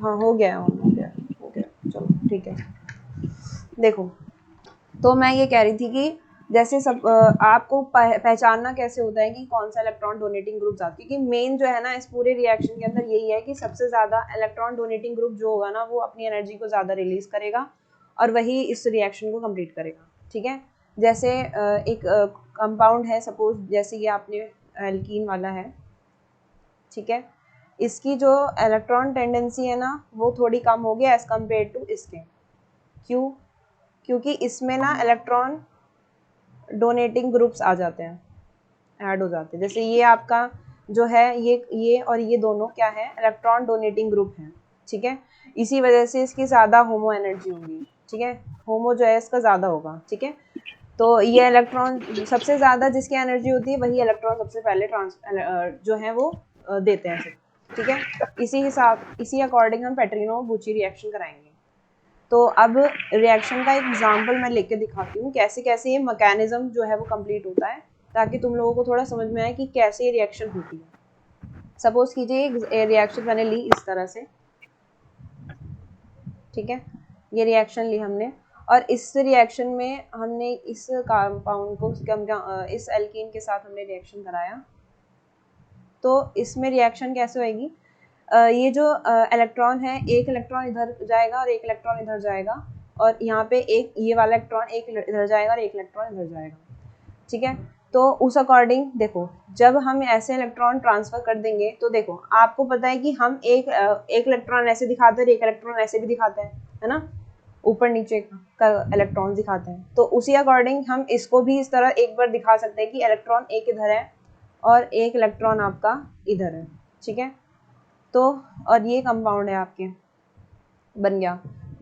हाँ हो गया हो गया चलो ठीक है। देखो तो मैं ये कह रही थी कि जैसे सब आपको पहचानना कैसे होता है कि कौन सा इलेक्ट्रॉन डोनेटिंग ग्रुप आती है, कि मेन जो है ना इस पूरे रिएक्शन के अंदर यही है कि सबसे ज़्यादा इलेक्ट्रॉन डोनेटिंग ग्रुप जो होगा ना वो अपनी एनर्जी को ज़्यादा रिलीज करेगा और वही इस रिएक्शन को कंप्लीट करेगा। ठीक है, जैसे एक कंपाउंड है, सपोज जैसे ये आपने एल्कीन वाला है, ठीक है, इसकी जो इलेक्ट्रॉन टेंडेंसी है ना वो थोड़ी कम हो गई एज कम्पेयर टू इसके। क्यों? क्योंकि इसमें ना इलेक्ट्रॉन डोनेटिंग ग्रुप्स आ जाते हैं, ऐड हो जाते हैं। जैसे ये आपका जो है ये और ये दोनों क्या है, इलेक्ट्रॉन डोनेटिंग ग्रुप हैं। ठीक है, इसी वजह से इसकी ज़्यादा होमो एनर्जी होगी। ठीक है, होमो जो है इसका ज़्यादा होगा। ठीक है, तो ये इलेक्ट्रॉन सबसे ज़्यादा जिसकी एनर्जी होती है वही इलेक्ट्रॉन सबसे पहले जो है वो देते हैं सब। ठीक है, इसी अकॉर्डिंग हम पेट्रिनो-बुची रिएक्शन कराएंगे। तो अब रिएक्शन का एक एग्जाम्पल मैं लेके दिखाती हूँ कैसे कैसे ये मैकेनिज्म जो है वो कंप्लीट होता है, ताकि तुम लोगों को थोड़ा समझ में आए कि कैसे ये रिएक्शन होती है। सपोज कीजिए एक रिएक्शन मैंने ली इस तरह से, ठीक है, ये रिएक्शन ली हमने और इस रिएक्शन में हमने इस कंपाउंड को इस एल्कीन के साथ हमने रिएक्शन कराया। तो इसमें रिएक्शन कैसे होएगी, ये जो इलेक्ट्रॉन है, एक इलेक्ट्रॉन इधर जाएगा और एक इलेक्ट्रॉन इधर जाएगा, और यहाँ पे एक ये वाला इलेक्ट्रॉन एक इधर जाएगा और एक इलेक्ट्रॉन इधर जाएगा। ठीक है, तो उस अकॉर्डिंग देखो जब हम ऐसे इलेक्ट्रॉन ट्रांसफर कर देंगे तो देखो आपको पता है कि हम एक इलेक्ट्रॉन ऐसे दिखाते हैं, एक इलेक्ट्रॉन ऐसे भी दिखाते हैं, है ना, ऊपर नीचे का इलेक्ट्रॉन दिखाते हैं। तो उसी अकॉर्डिंग हम इसको भी इस तरह एक बार दिखा सकते हैं कि इलेक्ट्रॉन एक इधर है और एक इलेक्ट्रॉन आपका इधर है। ठीक है, तो और ये कंपाउंड है आपके, बन गया।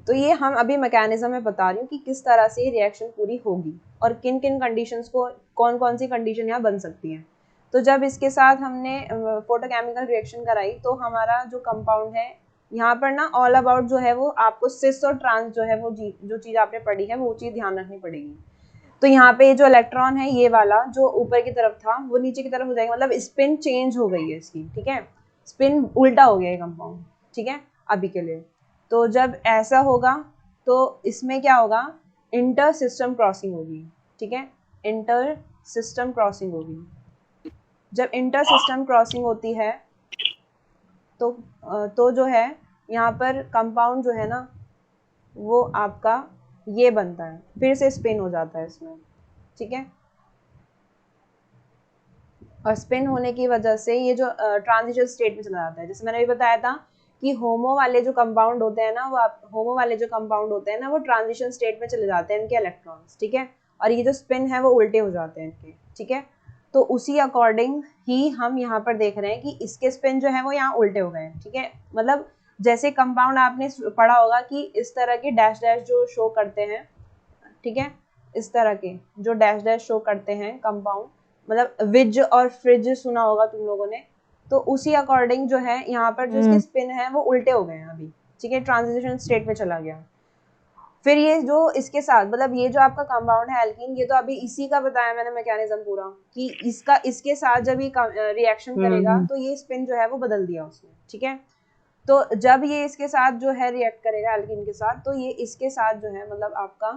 तो ये हम अभी मैकेनिज्म में बता रही हूँ कि किस तरह से रिएक्शन पूरी होगी और किन किन कंडीशंस को, कौन कौन सी कंडीशन यहाँ बन सकती हैं। तो जब इसके साथ हमने फोटोकेमिकल रिएक्शन कराई तो हमारा जो कंपाउंड है यहाँ पर ना ऑल अबाउट जो है वो आपको सिस और ट्रांस जो है वो जो चीज़ आपने पढ़ी है वो चीज़ ध्यान रखनी पड़ेगी। तो यहाँ पे जो इलेक्ट्रॉन है ये वाला जो ऊपर की तरफ था वो नीचे की तरफ हो जाएगा, मतलब स्पिन चेंज हो गई है इसकी। ठीक है, स्पिन उल्टा हो गया है कंपाउंड। ठीक है, अभी के लिए तो जब ऐसा होगा तो इसमें क्या होगा, इंटर सिस्टम क्रॉसिंग होगी। ठीक है, इंटर सिस्टम क्रॉसिंग होगी। जब इंटर सिस्टम क्रॉसिंग होती है तो जो है यहाँ पर कंपाउंड जो है ना वो आपका ये बनता है, फिर से स्पिन हो जाता है इसमें। ठीक है, और स्पिन होने की वजह से ये जो ट्रांजिशन स्टेट में चला जाता है। जैसे मैंने अभी बताया था कि होमो वाले जो कंपाउंड होते हैं ना वो ट्रांजिशन स्टेट में चले जाते हैं इनके इलेक्ट्रॉन्स। ठीक है, और ये जो स्पिन है वो उल्टे हो जाते हैं इनके। ठीक है, तो उसी अकॉर्डिंग ही हम यहाँ पर देख रहे हैं कि इसके स्पिन जो है वो यहाँ उल्टे हो गए हैं। ठीक है, मतलब जैसे कंपाउंड आपने पढ़ा होगा कि इस तरह के डैश डैश जो शो करते हैं, ठीक है, इस तरह के जो डैश डैश शो करते हैं कंपाउंड, मतलब विज और फ्रिज सुना होगा तुम लोगों ने। तो उसी अकॉर्डिंग जो है यहाँ पर जो इसके स्पिन है वो उल्टे हो गए हैं अभी। ठीक है, ट्रांजिशन स्टेट में चला गया। फिर ये जो इसके साथ, मतलब ये जो आपका कंपाउंड है एल्कीन, ये तो अभी इसी का बताया मैंने मैकेनिज्म पूरा कि इसके साथ जब ये रिएक्शन करेगा तो ये स्पिन जो है वो बदल दिया उसने। ठीक है, तो जब ये इसके साथ जो है रिएक्ट करेगा एल्कीन के साथ तो ये इसके साथ जो है मतलब आपका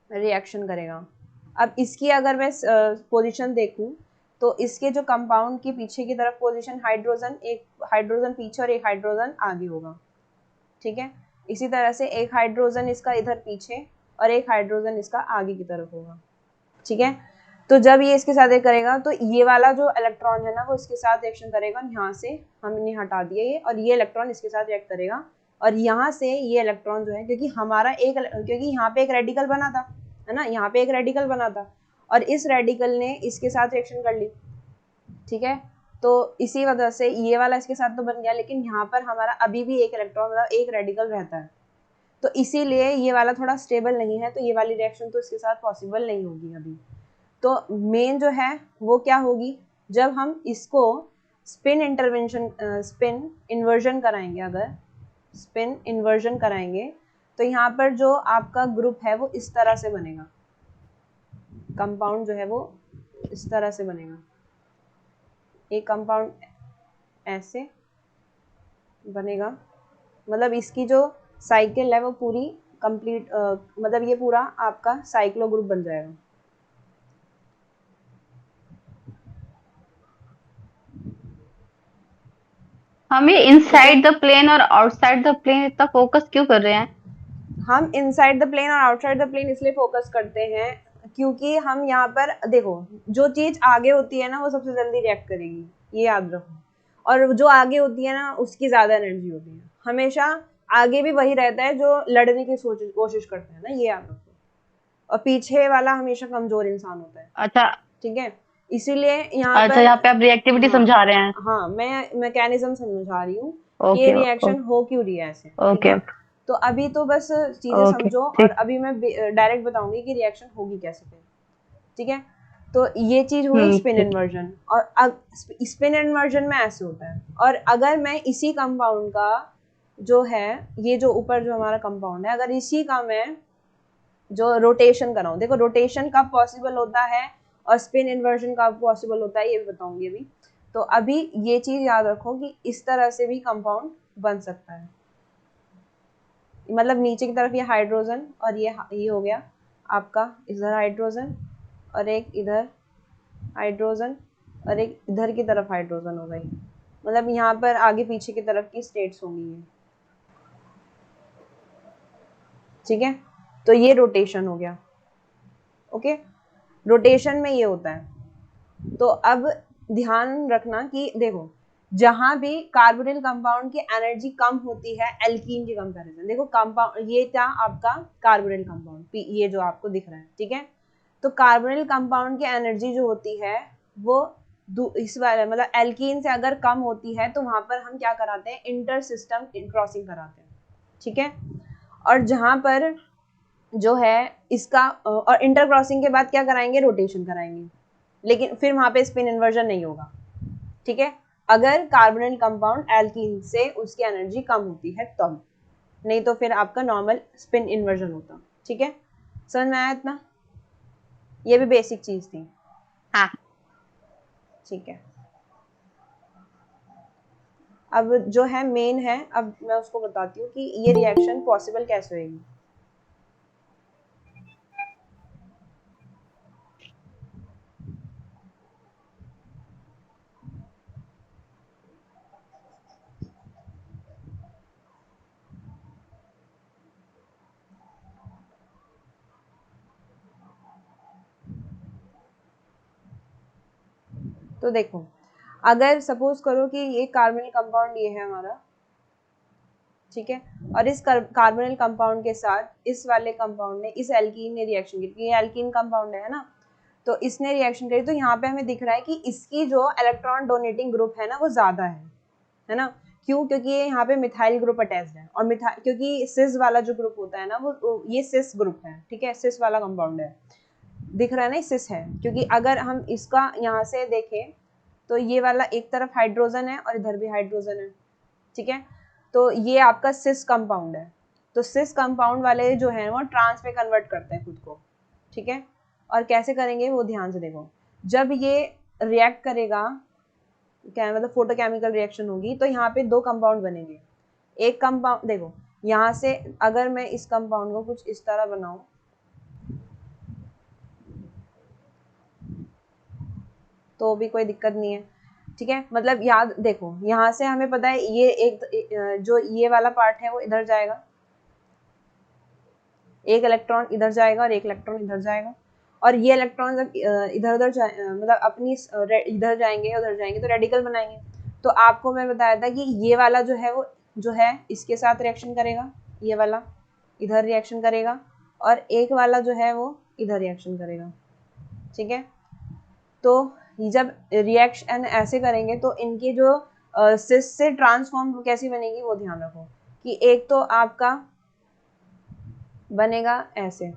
रिएक्शन करेगा। अब इसकी अगर मैं पोजीशन देखूं तो इसके जो कंपाउंड के पीछे की तरफ पोजीशन हाइड्रोजन, एक हाइड्रोजन पीछे और एक हाइड्रोजन आगे होगा। ठीक है, इसी तरह से एक हाइड्रोजन इसका इधर पीछे और एक हाइड्रोजन इसका आगे की तरफ होगा। ठीक है, तो जब ये इसके साथ करेगा तो ये वाला जो इलेक्ट्रॉन है ना वो इसके साथ रिएक्शन करेगा, यहाँ से हमने हटा दिया ये, और ये इलेक्ट्रॉन इसके साथ रिएक्ट करेगा और यहाँ से ये इलेक्ट्रॉन जो है, क्योंकि यहाँ पे एक रेडिकल बना था, है ना, यहाँ पे एक रेडिकल बना था और इस रेडिकल ने इसके साथ रिएक्शन कर ली। ठीक है, तो इसी वजह से ये वाला इसके साथ तो बन गया, लेकिन यहाँ पर हमारा अभी भी एक इलेक्ट्रॉन मतलब एक रेडिकल रहता है, तो इसीलिए ये वाला थोड़ा स्टेबल नहीं है, तो ये वाली रिएक्शन तो इसके साथ पॉसिबल नहीं होगी अभी। तो मेन जो है वो क्या होगी, जब हम इसको स्पिन इन्वर्जन कराएंगे, अगर स्पिन इन्वर्जन कराएंगे तो यहाँ पर जो आपका ग्रुप है वो इस तरह से बनेगा, कंपाउंड जो है वो इस तरह से बनेगा। एक कंपाउंड ऐसे बनेगा मतलब इसकी जो साइकिल है वो पूरी कंप्लीट, मतलब ये पूरा आपका साइक्लो ग्रुप बन जाएगा। हम ये ठीक है, इनसाइड द प्लेन और आउटसाइड द प्लेन इतना फोकस क्यों कर रहे हैं? हम इनसाइड द प्लेन और आउटसाइड द प्लेन इसलिए फोकस करते हैं क्योंकि हम यहाँ पर देखो, जो चीज आगे होती है ना वो सबसे जल्दी रिएक्ट करेगी, ये याद रखो। और जो आगे होती है ना उसकी ज्यादा एनर्जी होती है। हमेशा आगे भी वही रहता है जो लड़ने की कोशिश करता है ना, ये याद रखो। और पीछे वाला हमेशा कमजोर इंसान होता है। अच्छा। ठीक है, इसीलिए यहाँ अच्छा, पर, यहाँ पे आप रिएक्टिविटी हाँ समझा रहे हैं। हाँ, मैं मैकेनिज्म समझा रही हूँ कि ये ओके रिएक्शन हो क्यों रही है ऐसे। ठीक ओके है, तो अभी तो बस चीजें ओके समझो और ठीक। अभी मैं डायरेक्ट बताऊंगी कि रिएक्शन होगी कैसे फिर। ठीक है, तो ये चीज हुई स्पिन ठीक। इन्वर्जन। और अब स्पिन इन्वर्जन में ऐसे होता है। और अगर मैं इसी कंपाउंड का जो है, ये जो ऊपर जो हमारा कंपाउंड है, अगर इसी का मैं जो रोटेशन कराऊं, देखो रोटेशन कब पॉसिबल होता है और स्पिन इन्वर्जन कब पॉसिबल होता है ये भी बताऊंगी अभी। तो अभी ये चीज याद रखो कि इस तरह से भी कंपाउंड बन सकता है। मतलब नीचे की तरफ ये हाइड्रोजन और ये हो गया आपका इधर हाइड्रोजन, और एक इधर हाइड्रोजन, और एक इधर की तरफ हाइड्रोजन हो गई। मतलब यहाँ पर आगे पीछे की तरफ की स्टेट्स होंगी ये। ठीक है, तो ये रोटेशन हो गया। ओके, रोटेशन में ये होता है। तो अब ध्यान रखना कि देखो, जहां भी कार्बोनिल कंपाउंड की एनर्जी कम होती है एल्कीन के कंपैरिजन, देखो कंपाउंड ये था आपका कार्बोनिल कंपाउंड, ये जो आपको दिख रहा है। ठीक है, तो कार्बोनिल कंपाउंड की एनर्जी जो होती है वो इस वाले मतलब एल्कीन से अगर कम होती है तो वहां पर हम क्या कराते हैं, इंटर सिस्टम क्रॉसिंग कराते हैं। ठीक है, और जहां पर जो है इसका और इंटर क्रॉसिंग के बाद क्या कराएंगे, रोटेशन कराएंगे। लेकिन फिर वहां पे स्पिन इन्वर्जन नहीं होगा। ठीक है, अगर कार्बोनिल कंपाउंड एल्कीन से उसकी एनर्जी कम होती है तब, नहीं तो फिर आपका नॉर्मल स्पिन इन्वर्जन होता। ठीक है, समझ में आया इतना? ये भी बेसिक चीज थी। हाँ। ठीक है, अब जो है मेन है, अब मैं उसको बताती हूँ कि ये रिएक्शन पॉसिबल कैसे होगी। तो देखो, अगर सपोज करो कि ये कार्बोनिल कंपाउंड ये है हमारा। ठीक है, और इस कार्बोनिल कंपाउंड के साथ इस वाले कंपाउंड ने, इस एल्कीन ने रिएक्शन की, ये एल्कीन कंपाउंड है ना, तो इसने रिएक्शन करी। तो यहाँ पे हमें दिख रहा है कि इसकी जो इलेक्ट्रॉन डोनेटिंग ग्रुप है ना वो ज्यादा है ना। क्यों? क्योंकि ये यहाँ पे मिथाइल ग्रुप अटैच्ड है, और मिथाइल क्योंकि सिस वाला जो ग्रुप होता है ना वो ये सिस ग्रुप है। ठीक है, सिस वाला कंपाउंड है, दिख रहा है ना, सिस है। क्योंकि अगर हम इसका यहाँ से देखें तो ये वाला एक तरफ हाइड्रोजन है और इधर भी हाइड्रोजन है। ठीक है, तो ये आपका सिस कंपाउंड है। तो सिस कंपाउंड वाले जो है वो ट्रांस में कन्वर्ट करते हैं खुद को। ठीक है, और कैसे करेंगे वो ध्यान से देखो। जब ये रिएक्ट करेगा, क्या मतलब फोटोकेमिकल रिएक्शन होगी, तो यहाँ पे दो कंपाउंड बनेंगे। एक कंपाउंड देखो, यहाँ से अगर मैं इस कंपाउंड को कुछ इस तरह बनाऊं तो भी कोई दिक्कत नहीं है। ठीक है, मतलब याद देखो, यहाँ से हमें पता है ये एक जो ये वाला पार्ट है वो इधर जाएगा, एक इलेक्ट्रॉन इधर जाएगा और एक इलेक्ट्रॉन इधर जाएगा। और ये इलेक्ट्रॉन जब इधर उधर मतलब अपनी इधर जाएंगे उधर जाएंगे तो रेडिकल बनाएंगे। तो आपको मैं बताया था कि ये वाला जो है वो जो है इसके साथ रिएक्शन करेगा, ये वाला इधर रिएक्शन करेगा, और एक वाला जो है वो इधर रिएक्शन करेगा। ठीक है, तो जब रिएक्शन ऐसे करेंगे तो इनके जो सिस से ट्रांसफॉर्म कैसी बनेगी वो ध्यान रखो। कि एक तो आपका बनेगा ऐसे,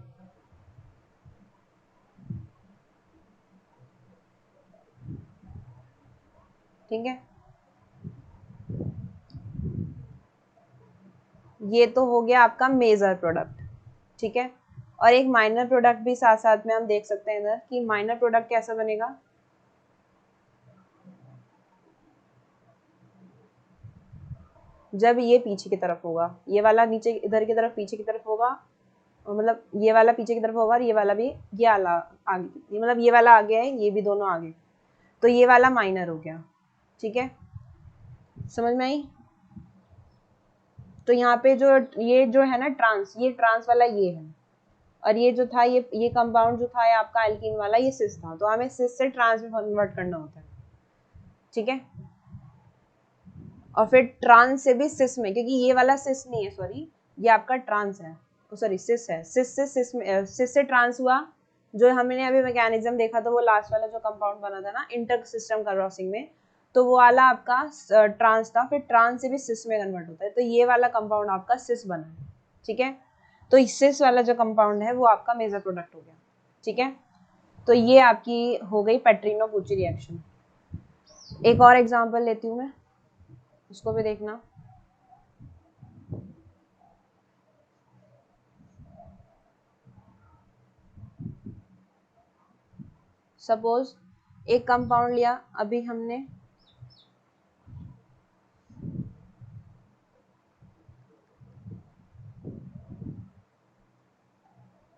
ठीक है, ये तो हो गया आपका मेजर प्रोडक्ट। ठीक है, और एक माइनर प्रोडक्ट भी साथ साथ में हम देख सकते हैं इधर कि माइनर प्रोडक्ट कैसा बनेगा। जब ये पीछे की तरफ होगा, ये वाला नीचे इधर की तरफ पीछे की तरफ होगा, मतलब ये वाला पीछे की तरफ होगा और ये वाला भी ये वाला आगे, ये मतलब ये वाला आगे है, ये भी दोनों आगे, तो ये वाला माइनर हो गया। ठीक है, समझ में आई? तो यहाँ पे जो ये जो है ना ट्रांस, ये ट्रांस वाला ये है, और ये जो था ये कंपाउंड जो था ये आपका एल्कीन वाला ये सिस था, तो हमें सिस से ट्रांस में कन्वर्ट करना होता है। ठीक है, और फिर ट्रांस से भी सिस में, क्योंकि ये वाला सिस नहीं है, सॉरी ये आपका ट्रांस है, सॉरी सिस है, सिस से सिस में, सिस से ट्रांस हुआ। जो हमने अभी मैकेनिज्म देखा था वो लास्ट वाला जो कंपाउंड बना था ना इंटर सिस्टम क्रॉसिंग में, तो वो वाला आपका ट्रांस था, फिर ट्रांस से भी सिस में कन्वर्ट होता है, तो ये वाला कंपाउंड आपका सिस बना है। ठीक है, तो सिस वाला जो कंपाउंड है वो आपका मेजर प्रोडक्ट हो गया। ठीक है, तो ये आपकी हो गई पेट्रिनो-बुची रिएक्शन। एक और एग्जांपल लेती हूँ मैं, उसको भी देखना। सपोज एक कंपाउंड लिया अभी हमने,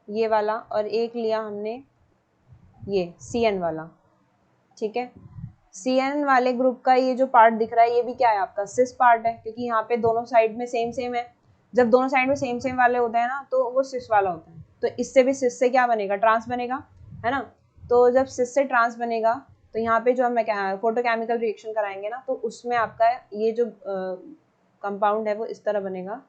ये वाला, और एक लिया हमने ये CN वाला। ठीक है, CN वाले ग्रुप का ये जो पार्ट दिख रहा है ये भी क्या है आपका सिस पार्ट है, क्योंकि यहाँ पे दोनों साइड में सेम सेम है। जब दोनों साइड में सेम सेम वाले होते हैं ना तो वो सिस वाला होता है, तो इससे भी सिस से क्या बनेगा, ट्रांस बनेगा, है ना। तो जब सिस से ट्रांस बनेगा तो यहाँ पे जो हम फोटोकेमिकल रिएक्शन कराएंगे ना, तो उसमें आपका ये जो कंपाउंड है वो इस तरह बनेगा।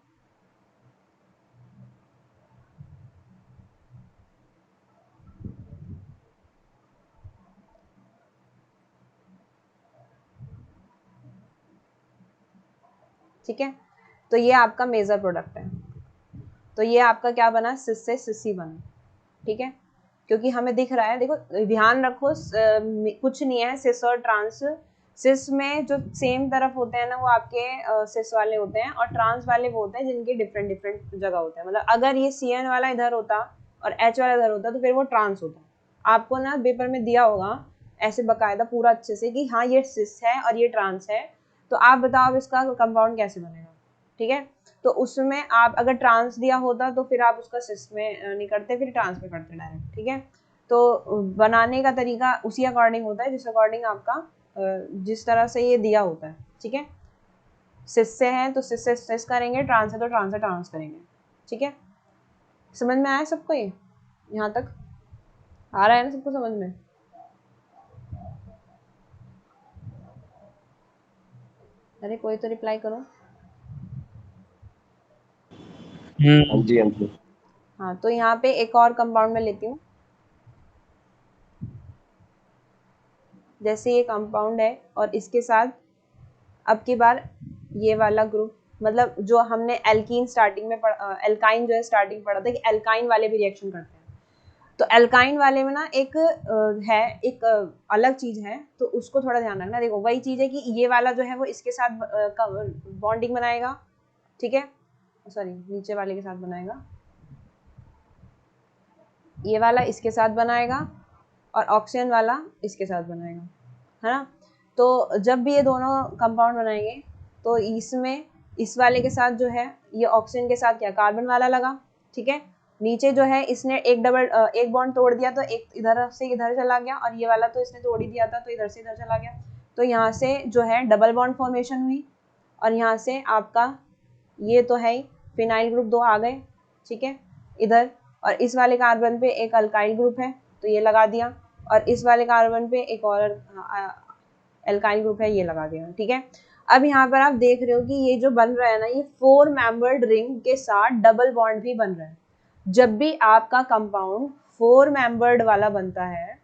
ठीक है, तो ये आपका मेजर प्रोडक्ट है, तो ये आपका क्या बना, सिस से सिसी बना। ठीक है, क्योंकि हमें दिख रहा है, देखो ध्यान रखो कुछ नहीं है सिस और ट्रांस। सिस में जो सेम तरफ होते हैं ना वो आपके सिस वाले होते हैं, और ट्रांस वाले वो होते हैं जिनके डिफरेंट डिफरेंट जगह होते हैं। मतलब अगर ये CN वाला इधर होता और H वाला इधर होता तो फिर वो ट्रांस होता। आपको ना पेपर में दिया होगा ऐसे बकायदा पूरा अच्छे से कि हाँ ये सिस है और ये ट्रांस है, तो आप बताओ अब इसका कंपाउंड कैसे बनेगा। ठीक है, तो उसमें आप अगर ट्रांस दिया होता तो फिर आप उसका सिस में नहीं करते, फिर ट्रांस में करते डायरेक्ट। ठीक है, तो बनाने का तरीका उसी अकॉर्डिंग होता है जिस अकॉर्डिंग आपका जिस तरह से ये दिया होता है। ठीक है, सिस से है तो सिस से सिस करेंगे, ट्रांस है तो ट्रांस से ट्रांस करेंगे। ठीक है, समझ में आया सबको, ये यहाँ तक आ रहा है ना सबको समझ में? अरे कोई तो रिप्लाई करो। हाँ जी हाँ जी। हाँ, तो यहाँ पे एक और कंपाउंड में लेती हूँ, जैसे ये कंपाउंड है और इसके साथ अब की बार ये वाला ग्रुप, मतलब जो हमने एल्कीन स्टार्टिंग में एल्काइन जो है स्टार्टिंग पढ़ा था कि एल्काइन वाले भी रिएक्शन करते हैं, तो एल्काइन वाले में ना एक है एक अलग चीज है, तो उसको थोड़ा ध्यान रखना। देखो वही चीज है कि ये वाला जो है वो इसके साथ बॉन्डिंग बनाएगा। ठीक है, सॉरी नीचे वाले के साथ बनाएगा, ये वाला इसके साथ बनाएगा और ऑक्सीजन वाला इसके साथ बनाएगा, है ना। तो जब भी ये दोनों कंपाउंड बनाएंगे तो इसमें इस वाले के साथ जो है ये ऑक्सीजन के साथ क्या कार्बन वाला लगा। ठीक है, नीचे जो है इसने एक बॉन्ड तोड़ दिया तो एक इधर से इधर चला गया, और ये वाला तो इसने तोड़ ही दिया था तो इधर से इधर चला गया, तो यहाँ से जो है डबल बॉन्ड फॉर्मेशन हुई, और यहाँ से आपका ये तो है ही फिनाइल ग्रुप 2 आ गए। ठीक है, इधर, और इस वाले कार्बन पे एक अल्काइल ग्रुप है तो ये लगा दिया, और इस वाले कार्बन पे एक और अल्काइल ग्रुप है ये लगा दिया। ठीक है, अब यहाँ पर आप देख रहे हो कि ये जो बन रहा है ना ये 4 मेंबर्ड रिंग के साथ डबल बॉन्ड भी बन रहा है। जब भी आपका कंपाउंड 4 मेंबर्ड वाला बनता है,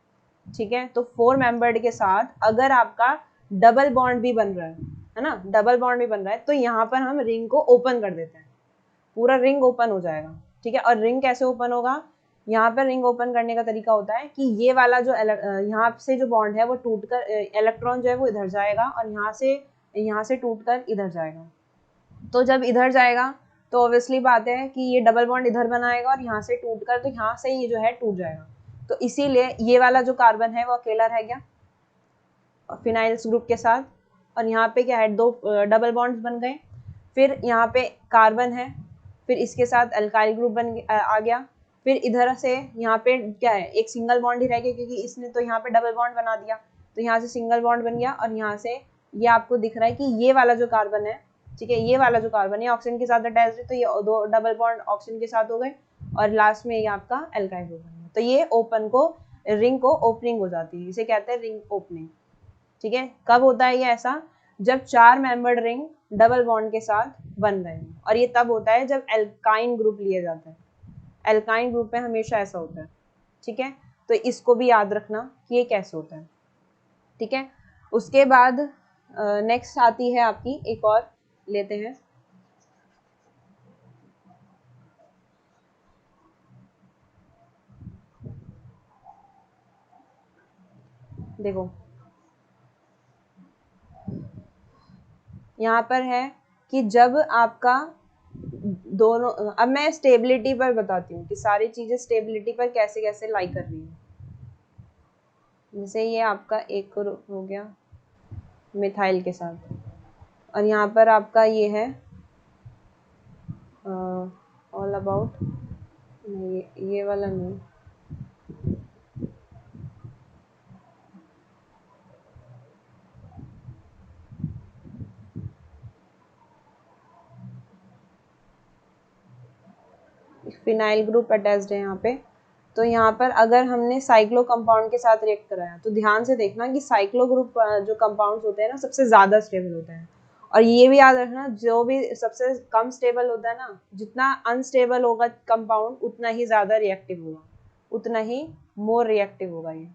ठीक है, तो 4 मेंबर्ड के साथ अगर आपका डबल बॉन्ड भी बन रहा है ना, डबल बॉन्ड भी बन रहा है, तो यहाँ पर हम रिंग को ओपन कर देते हैं, पूरा रिंग ओपन हो जाएगा। ठीक है, और रिंग कैसे ओपन होगा, यहाँ पर रिंग ओपन करने का तरीका होता है कि ये वाला जो यहाँ से जो बॉन्ड है वो टूटकर इलेक्ट्रॉन जो है वो इधर जाएगा, और यहाँ से टूटकर इधर जाएगा। तो जब इधर जाएगा तो ऑब्वियसली बात है कि ये डबल बॉन्ड इधर बनाएगा, और यहाँ से टूटकर तो यहाँ से ये जो है टूट जाएगा, तो इसीलिए ये वाला जो कार्बन है वो अकेला रह गया फिनाइल्स ग्रुप के साथ, और यहाँ पे क्या है दो डबल बॉन्ड्स बन गए। फिर यहाँ पे कार्बन है, फिर इसके साथ अल्काइल ग्रुप आ गया, फिर इधर से यहाँ पे क्या है, एक सिंगल बॉन्ड ही रह गया क्योंकि इसने तो यहाँ पे डबल बॉन्ड बना दिया, तो यहाँ से सिंगल बॉन्ड बन गया, और यहाँ से ये आपको दिख रहा है कि ये वाला जो कार्बन है, ठीक है, ये वाला जो कार्बन है ऑक्सीजन के साथ अटैच है, तो ये दो डबल बॉन्ड ऑक्सीजन के साथ हो गए, और लास्ट में ये आपका अल्काइल ग्रुप बन गया। तो ये ओपन को, रिंग को ओपनिंग हो जाती है, इसे कहते हैं रिंग ओपनिंग। ठीक है, कब होता है ये ऐसा, जब 4 मेंबर्ड रिंग डबल बॉन्ड के साथ बन रहे हैं, और ये तब होता है जब एल्काइन ग्रुप लिया जाता है। एल्काइन ग्रुप में हमेशा ऐसा होता है। ठीक है, तो इसको भी याद रखना कि ये कैसे होता है। ठीक है, उसके बाद नेक्स्ट आती है आपकी, एक और लेते हैं, देखो यहाँ पर है कि जब आपका दोनों, अब मैं स्टेबिलिटी पर बताती हूँ कि सारी चीजें स्टेबिलिटी पर कैसे कैसे लाई कर रही है। जैसे ये आपका एक हो गया मिथाइल के साथ, और यहाँ पर आपका ये है ऑल अबाउट, ये वाला नहीं, फिनाइल ग्रुप अटैच्ड है यहाँ पे। तो यहाँ पर अगर हमने साइक्लो कंपाउंड के साथ रिएक्ट कराया तो ध्यान से देखना कि साइक्लो ग्रुप जो कंपाउंड्स होते हैं ना सबसे ज़्यादा स्टेबल होते हैं, और ये भी याद रखना जो भी सबसे कम स्टेबल होता है ना, जितना अनस्टेबल होगा कंपाउंड उतना ही ज़्यादा रिएक्टिव होगा, उतना ही मोर रिएक्टिव होगा ये।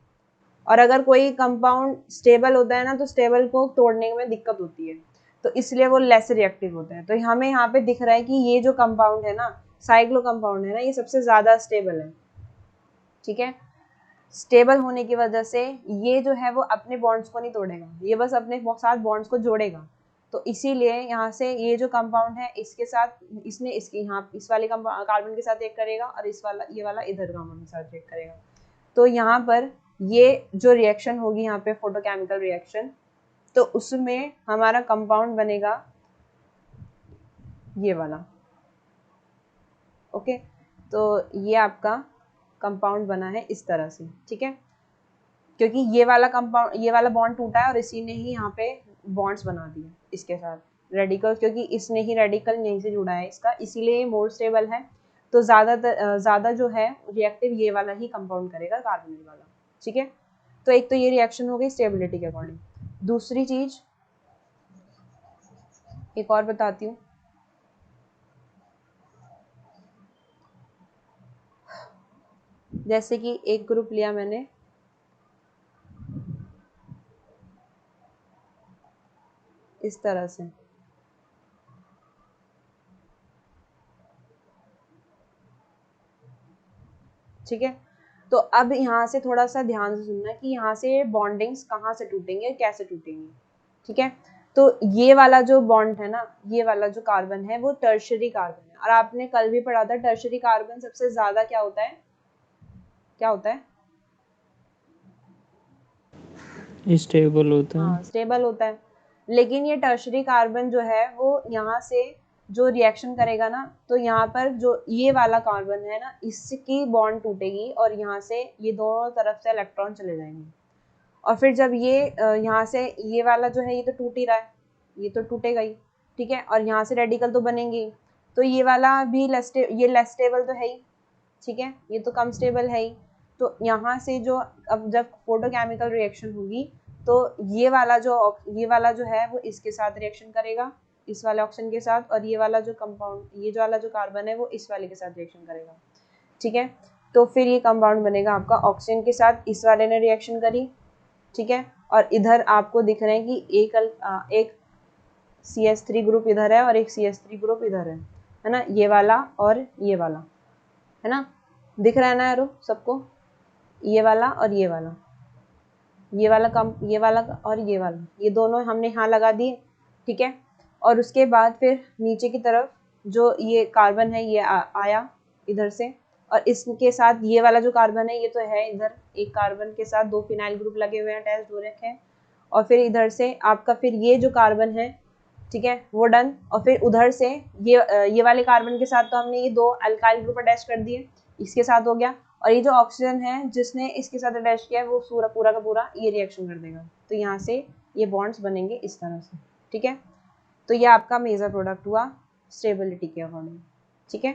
और अगर कोई कंपाउंड स्टेबल होता है ना तो स्टेबल को तोड़ने में दिक्कत होती है, तो इसलिए वो लेस रिएक्टिव होता है। तो हमें यहाँ पे दिख रहा है कि ये जो कंपाउंड है ना, साइक्लो कंपाउंड है ना, ये सबसे ज़्यादा स्टेबल है। ठीक है, स्टेबल होने की वजह से ये जो है वो अपने बॉन्ड्स को नहीं तोड़ेगा, ये बस अपने साथ बॉन्ड्स को जोड़ेगा। तो इसीलिए यहाँ से ये जो कंपाउंड है इसके साथ, इसने इसके यहाँ इस वाले कार्बन के साथ रिएक्ट करेगा, और इस वाला ये वाला इधर कार्बन के साथ रिएक्ट करेगा। तो यहाँ पर ये जो रिएक्शन होगी यहाँ पे फोटोकेमिकल रिएक्शन, तो उसमें हमारा कंपाउंड बनेगा ये वाला। ओके, तो ये आपका कंपाउंड बना है इस तरह से। ठीक है, क्योंकि ये वाला कंपाउंड, ये वाला बॉन्ड टूटा है और इसी ने ही यहाँ पे बॉन्ड्स बना दिए इसके साथ रेडिकल, क्योंकि इसने ही रेडिकल यहीं से जुड़ा है इसका, इसीलिए ये मोर स्टेबल है। तो ज़्यादा जो है रिएक्टिव ये वाला ही कंपाउंड करेगा, कार्बोनिल वाला। ठीक है, तो एक तो ये रिएक्शन हो गई स्टेबिलिटी के अकॉर्डिंग। दूसरी चीज एक और बताती हूँ, जैसे कि एक ग्रुप लिया मैंने, इस तरह से, ठीक है। तो अब यहाँ से थोड़ा सा ध्यान से सुनना कि यहाँ से बॉन्डिंग्स कहाँ से टूटेंगे, कैसे टूटेंगे। ठीक है, तो ये वाला जो बॉन्ड है ना, ये वाला जो कार्बन है वो टर्शरी कार्बन है, और आपने कल भी पढ़ा था टर्शरी कार्बन सबसे ज्यादा क्या होता है, क्या होता है, स्टेबल होता है। हाँ स्टेबल होता है। लेकिन ये टर्शरी कार्बन जो है वो यहाँ से जो रिएक्शन करेगा ना, तो यहाँ पर जो ये वाला कार्बन है ना, इसकी बॉन्ड टूटेगी और यहाँ से ये दोनों तरफ से इलेक्ट्रॉन चले जाएंगे, और फिर जब ये यहाँ से ये वाला जो है ये तो टूट ही रहा है, ये तो टूटेगा ही। ठीक है, और यहाँ से रेडिकल तो बनेंगे, तो ये वाला भी ये लेस स्टेबल तो है ही। ठीक है, ये तो कम स्टेबल है ही। तो यहाँ से जो अब जब फोटोकेमिकल रिएक्शन होगी तो ये वाला जो है वो इसके साथ रिएक्शन करेगा, इस वाले ऑक्सीजन के साथ, और ये वाला जो कंपाउंड, ये जो वाला जो कार्बन है वो इस वाले के साथ रिएक्शन करेगा। ठीक है, तो फिर ये कंपाउंड बनेगा आपका ऑक्सीजन के साथ, इस वाले ने रिएक्शन करी। ठीक है, और इधर आपको दिख रहे हैं कि एक CH3 ग्रुप इधर है और एक CH3 ग्रुप इधर है ना, ये वाला और ये वाला, है ना, दिख रहा है ना यारो सबको, ये वाला और ये वाला, ये वाला और ये वाला, ये दोनों हमने यहाँ लगा दिए। ठीक है, और उसके बाद फिर नीचे की तरफ जो ये कार्बन है ये आया इधर से, और इसके साथ ये वाला जो कार्बन है ये तो है इधर, एक कार्बन के साथ 2 फिनाइल ग्रुप लगे हुए हैं, अटैच हो रखे हैं, और फिर इधर से आपका फिर ये जो कार्बन है ठीक है, वो डन। और फिर उधर से ये वाले कार्बन के साथ तो हमने ये 2 अल्काइल ग्रुप अटैच कर दिए, इसके साथ हो गया। और ये जो ऑक्सीजन है जिसने इसके साथ अटैच किया है वो पूरा का पूरा ये रिएक्शन कर देगा। तो यहाँ से ये बॉन्ड्स बनेंगे इस तरह से, ठीक है। तो ये आपका मेजर प्रोडक्ट हुआ स्टेबिलिटी के अकॉर्डिंग, ठीक है।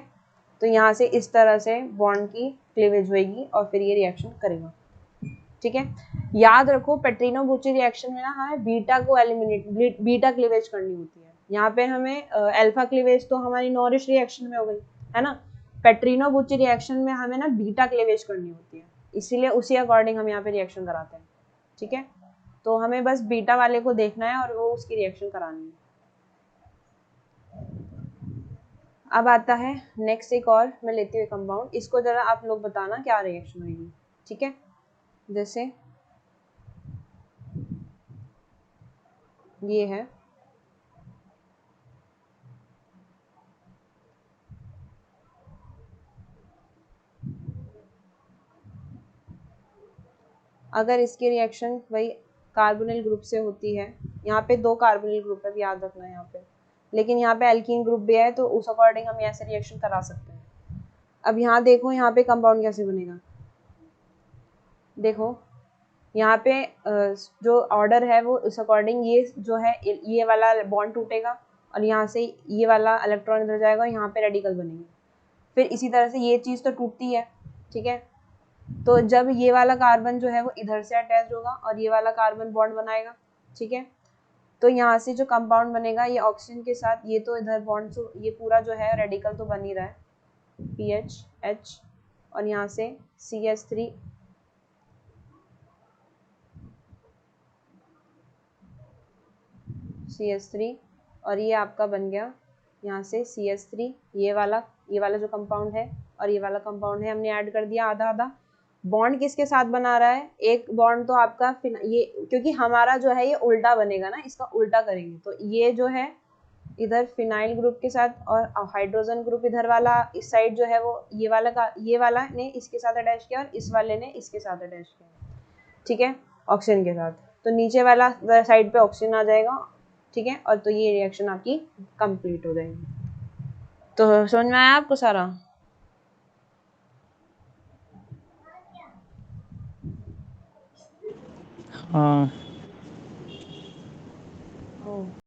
तो यहाँ से इस तरह से बॉन्ड की क्लीवेज होएगी और फिर ये रिएक्शन करेगा, ठीक है। याद रखो पेट्रिनो बुची रिएक्शन में ना हमें बीटा को एलिमिनेट बीटा क्लीवेज करनी होती है। यहाँ पे हमें अल्फा क्लीवेज तो हमारी नॉरिश रिएक्शन में हो गई है ना, पेट्रिनो बुची रिएक्शन में हमें ना बीटा क्लीवेज करनी होती है, इसीलिए उसी अकॉर्डिंग हम यहाँ पे रिएक्शन कराते हैं, ठीक है। तो हमें बस बीटा वाले को देखना है और वो उसकी रिएक्शन करानी है। अब आता है नेक्स्ट एक और मैं लेती हुई कंपाउंड, इसको जरा आप लोग बताना क्या रिएक्शन होगी, ठीक है। जैसे ये है, अगर इसकी रिएक्शन वही कार्बोनिल ग्रुप से होती है, यहाँ पे 2 कार्बोनिल ग्रुप है, याद रखना है यहाँ पे, लेकिन यहाँ पे एल्कीन ग्रुप भी है, तो उस अकॉर्डिंग हम ऐसे रिएक्शन करा सकते हैं। अब यहाँ देखो यहाँ पे कंपाउंड कैसे बनेगा, देखो यहाँ पे जो ऑर्डर है वो उस अकॉर्डिंग ये जो है ये वाला बॉन्ड टूटेगा और यहाँ से ये वाला इलेक्ट्रॉन इधर जाएगा, यहाँ पे रेडिकल बनेंगे। फिर इसी तरह से ये चीज़ तो टूटती है, ठीक है। तो जब ये वाला कार्बन जो है वो इधर से अटैच होगा और ये वाला कार्बन बॉन्ड बनाएगा, ठीक है। तो यहाँ से जो कंपाउंड बनेगा ये ऑक्सीजन के साथ, ये तो इधर बॉन्ड तो ये पूरा जो है रेडिकल तो बन ही रहा है, PH H, और यहाँ से CH3 CH3, और ये आपका बन गया यहाँ से CH3, ये वाला जो कंपाउंड है और ये वाला कंपाउंड है हमने ऐड कर दिया आधा आधा। बॉन्ड किसके साथ बना रहा है, एक बॉन्ड तो आपका ये, क्योंकि हमारा जो है ये उल्टा बनेगा ना, इसका उल्टा करेंगे, तो ये जो है इधर फिनाइल ग्रुप के साथ और हाइड्रोजन ग्रुप इधर वाला इस साइड जो है वो ये वाला ने इसके साथ अटैच किया और इस वाले ने इसके साथ अटैच किया, ठीक है, ऑक्सीजन के साथ। तो नीचे वाला साइड पे ऑक्सीजन आ जाएगा, ठीक है, और तो ये रिएक्शन आपकी कंप्लीट हो जाएगी। तो समझ में आया आपको सारा? हाँ। ओ